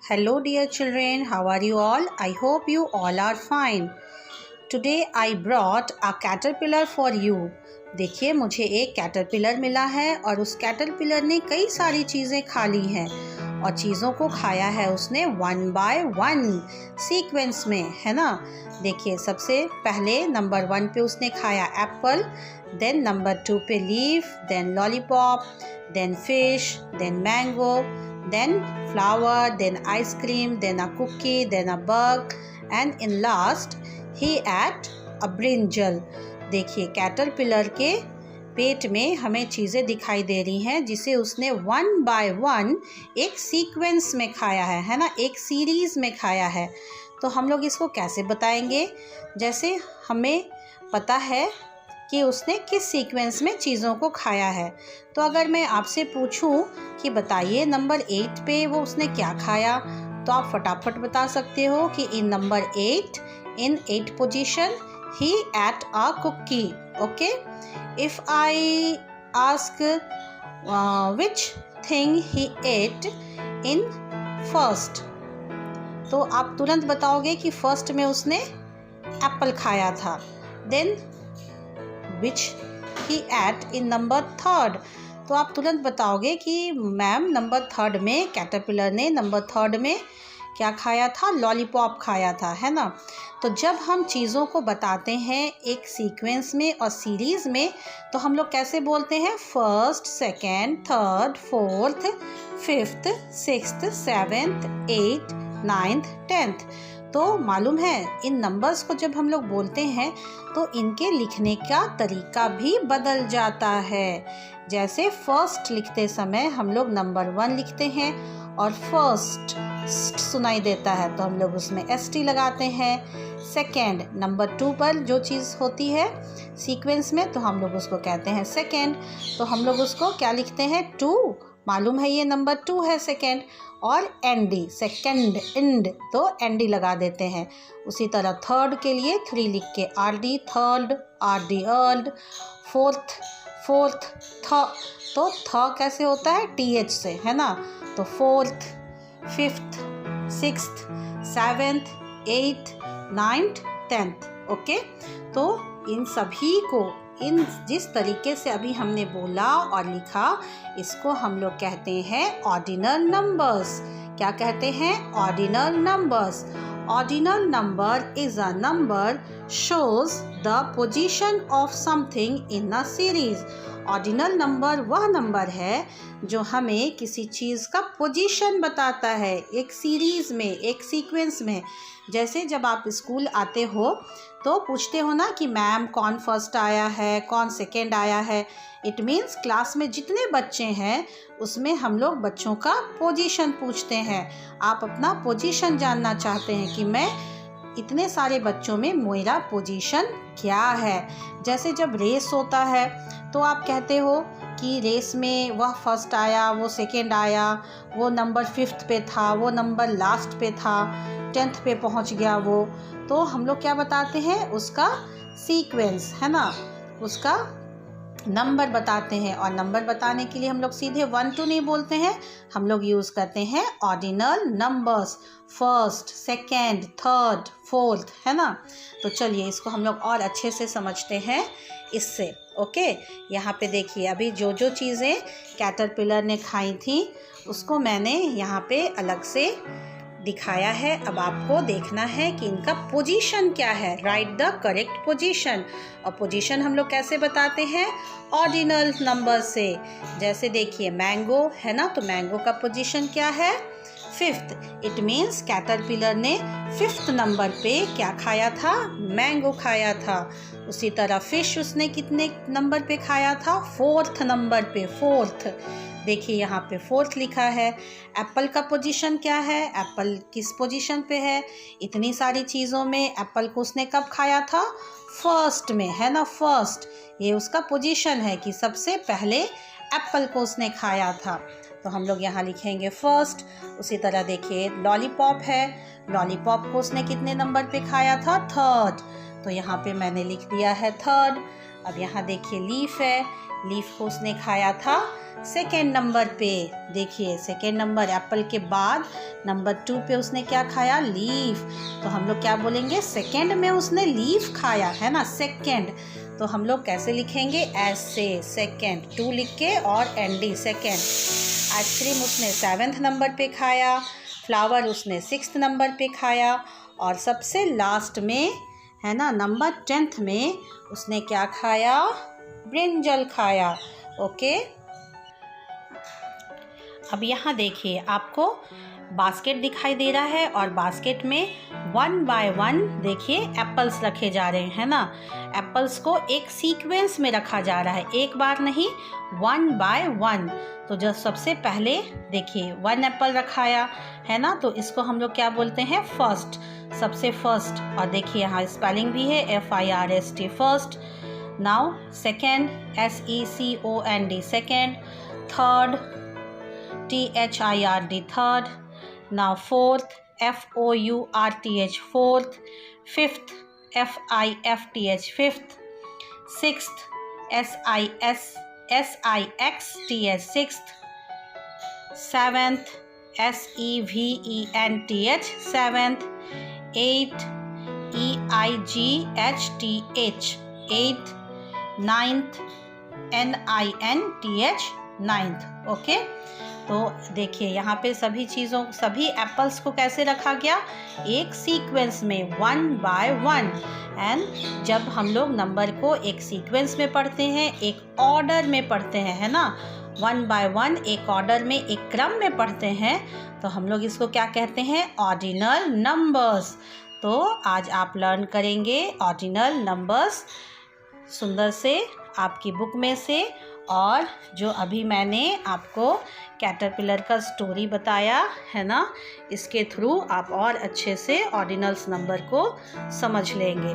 Hello dear children, how are you all? I hope you all are fine. Today I brought a caterpillar for you. देखिए मुझे एक caterpillar मिला है और उस कैटरपिलर ने कई सारी चीज़ें खा ली हैं और चीज़ों को खाया है उसने 1 by 1 सीक्वेंस में, है ना। देखिए सबसे पहले नंबर 1 पे उसने खाया एप्पल, देन नंबर 2 पे leaf, then lollipop, then fish, then mango, then flower, then ice cream, then a cookie, then a bug, and in last he ate a brinjal. देखिए कैटरपिलर के पेट में हमें चीज़ें दिखाई दे रही हैं जिसे उसने 1 by 1 एक सीक्वेंस में खाया है ना, एक सीरीज़ में खाया है। तो हम लोग इसको कैसे बताएंगे? जैसे हमें पता है कि उसने किस सीक्वेंस में चीज़ों को खाया है। तो अगर मैं आपसे पूछूं कि बताइए नंबर 8 पे वो उसने क्या खाया, तो आप फटाफट बता सकते हो कि in number 8 in 8 position he ate a cookie. Okay, if I ask which thing he ate in first, तो आप तुरंत बताओगे कि फर्स्ट में उसने एप्पल खाया था। Then which he ate in number 3, तो आप तुरंत बताओगे कि मैम नंबर 3 में कैटरपिलर ने नंबर 3 में क्या खाया था? लॉलीपॉप खाया था, है ना। तो जब हम चीज़ों को बताते हैं एक सीक्वेंस में और सीरीज़ में, तो हम लोग कैसे बोलते हैं? First, second, third, fourth, fifth, sixth, seventh, 8, 9th, 10th। तो मालूम है इन नंबर्स को जब हम लोग बोलते हैं तो इनके लिखने का तरीका भी बदल जाता है। जैसे फर्स्ट लिखते समय हम लोग नंबर 1 लिखते हैं और फर्स्ट सुनाई देता है तो हम लोग उसमें ST लगाते हैं। सेकेंड नंबर 2 पर जो चीज़ होती है सीक्वेंस में तो हम लोग उसको कहते हैं सेकेंड, तो हम लोग उसको क्या लिखते हैं? 2। मालूम है ये नंबर 2 है सेकेंड। और ND सेकेंड, इंड, तो ND लगा देते हैं। उसी तरह थर्ड के लिए 3 लिख के RD third, RD earned, fourth तो कैसे होता है? TH से, है ना। तो fourth, fifth, sixth, seventh, 8th, 9th, 10th। Okay, तो इन सभी को इन जिस तरीके से अभी हमने बोला और लिखा इसको हम लोग कहते हैं ऑर्डिनल नंबर्स। क्या कहते हैं? Ordinal numbers. Ordinal number is a number shows the position of something in a series. Ordinal number वह नंबर है जो हमें किसी चीज़ का पोजीशन बताता है एक सीरीज़ में, एक सीक्वेंस में। जैसे जब आप स्कूल आते हो तो पूछते हो ना कि मैम कौन फर्स्ट आया है, कौन सेकंड आया है। इट मीन्स क्लास में जितने बच्चे हैं उसमें हम लोग बच्चों का पोजीशन पूछते हैं। आप अपना पोजीशन जानना चाहते हैं कि मैं इतने सारे बच्चों में मेरा पोजीशन क्या है। जैसे जब रेस होता है तो आप कहते हो कि रेस में वह फर्स्ट आया, वो सेकंड आया, वो नंबर 5th पे था, वो नंबर लास्ट पे था, 10th पे पहुंच गया वो। तो हम लोग क्या बताते हैं? उसका सीक्वेंस, है ना, उसका नंबर बताते हैं। और नंबर बताने के लिए हम लोग सीधे 1 2 नहीं बोलते हैं, हम लोग यूज़ करते हैं ordinal numbers, first, second, third, fourth, है ना। तो चलिए इसको हम लोग और अच्छे से समझते हैं इससे। ओके, यहाँ पे देखिए अभी जो जो चीज़ें कैटरपिलर ने खाई थी उसको मैंने यहाँ पे अलग से दिखाया है। अब आपको देखना है कि इनका पोजीशन क्या है। Right the correct position. और पोजीशन हम लोग कैसे बताते हैं? ऑर्डिनल नंबर से। जैसे देखिए मैंगो है ना, तो मैंगो का पोजीशन क्या है? 5th। इट मीन्स कैटरपिलर ने 5th नंबर पे क्या खाया था? मैंगो खाया था। उसी तरह फिश उसने कितने नंबर पे खाया था? 4th नंबर पे, 4th। देखिए यहाँ पे 4th लिखा है। एप्पल का पोजीशन क्या है? एप्पल किस पोजीशन पे है? इतनी सारी चीज़ों में एप्पल को उसने कब खाया था? फर्स्ट में, है ना, फर्स्ट। ये उसका पोजीशन है कि सबसे पहले एप्पल को उसने खाया था। तो हम लोग यहाँ लिखेंगे फर्स्ट। उसी तरह देखिए लॉलीपॉप है, लॉलीपॉप को उसने कितने नंबर पे खाया था? 3rd। तो यहाँ पे मैंने लिख दिया है 3rd। अब यहाँ देखिए लीफ है, लीफ को उसने खाया था सेकेंड नंबर पे। देखिए सेकेंड नंबर एप्पल के बाद नंबर 2 पे उसने क्या खाया, लीफ। तो हम लोग क्या बोलेंगे, सेकेंड में उसने लीफ खाया है ना, सेकेंड। तो हम लोग कैसे लिखेंगे, ऐसे, सेकेंड, 2 लिख के और एनडी, सेकेंड। आइसक्रीम उसने 7th नंबर पे खाया, फ्लावर उसने 6th नंबर पे खाया, और सबसे लास्ट में है ना नंबर 10th में उसने क्या खाया, ब्रिंजल खाया। ओके, अब यहाँ देखिए आपको बास्केट दिखाई दे रहा है और बास्केट में 1 बाय 1 देखिए एप्पल्स रखे जा रहे हैं ना। एप्पल्स को एक सीक्वेंस में रखा जा रहा है, एक बार नहीं, 1 बाय 1। तो जो सबसे पहले देखिए 1 एप्पल रखाया है ना, तो इसको हम लोग क्या बोलते हैं, फर्स्ट, सबसे फर्स्ट। और देखिए यहाँ स्पेलिंग भी है FIRST, first. Now second, SECOND, second. Third, THIRD, third. Now fourth, FOURTH, fourth. Fifth, FIFTH, fifth. Sixth, SIXTH, sixth. Seventh, SEVENTH, seventh. Eighth, EIGHTH, eighth. Ninth, NINTH, ninth. Okay, तो देखिए यहाँ पे सभी एप्पल्स को कैसे रखा गया, एक सीक्वेंस में 1 बाय 1। एंड जब हम लोग नंबर को एक सीक्वेंस में पढ़ते हैं, एक ऑर्डर में पढ़ते हैं, है ना, 1 बाय 1 एक ऑर्डर में, एक क्रम में पढ़ते हैं, तो हम लोग इसको क्या कहते हैं, ऑर्डिनल नंबर्स। तो आज आप लर्न करेंगे ऑर्डिनल नंबर्स सुंदर से आपकी बुक में से। और जो अभी मैंने आपको कैटरपिलर का स्टोरी बताया है ना, इसके थ्रू आप और अच्छे से ऑर्डिनल्स नंबर को समझ लेंगे।